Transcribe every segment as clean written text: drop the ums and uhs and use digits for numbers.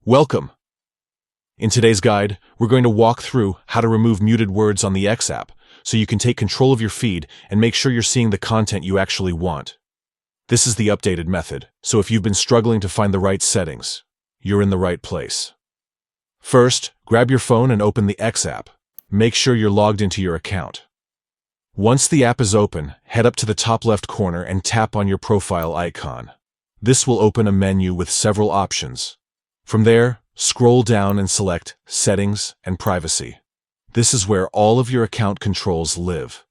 Welcome! In today's guide, we're going to walk through how to remove muted words on the X app so you can take control of your feed and make sure you're seeing the content you actually want. This is the updated method, so if you've been struggling to find the right settings, you're in the right place. First, grab your phone and open the X app. Make sure you're logged into your account. Once the app is open, head up to the top left corner and tap on your profile icon. This will open a menu with several options. From there, scroll down and select Settings and Privacy. This is where all of your account controls live.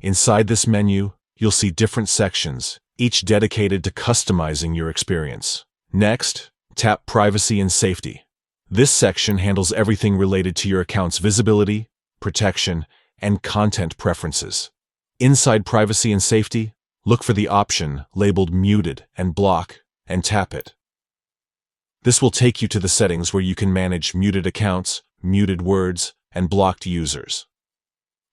Inside this menu, you'll see different sections, each dedicated to customizing your experience. Next, tap Privacy and Safety. This section handles everything related to your account's visibility, protection, and content preferences. Inside Privacy and Safety, look for the option labeled Muted and Block and tap it. This will take you to the settings where you can manage muted accounts, muted words, and blocked users.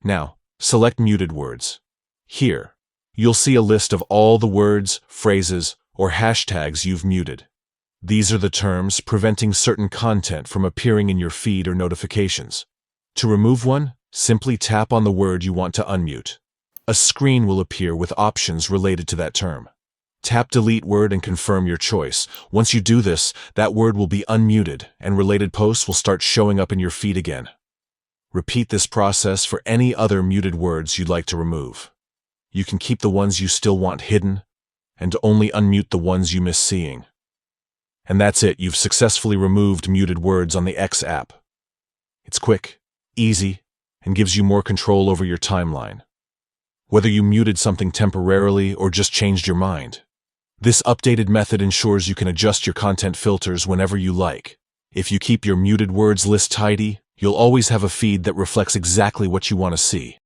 Now, select Muted Words. Here, you'll see a list of all the words, phrases, or hashtags you've muted. These are the terms preventing certain content from appearing in your feed or notifications. To remove one, simply tap on the word you want to unmute. A screen will appear with options related to that term. Tap Delete Word and confirm your choice. Once you do this, that word will be unmuted and related posts will start showing up in your feed again. Repeat this process for any other muted words you'd like to remove. You can keep the ones you still want hidden and only unmute the ones you miss seeing. And that's it, you've successfully removed muted words on the X app. It's quick, easy, and gives you more control over your timeline. Whether you muted something temporarily or just changed your mind, this updated method ensures you can adjust your content filters whenever you like. If you keep your muted words list tidy, you'll always have a feed that reflects exactly what you want to see.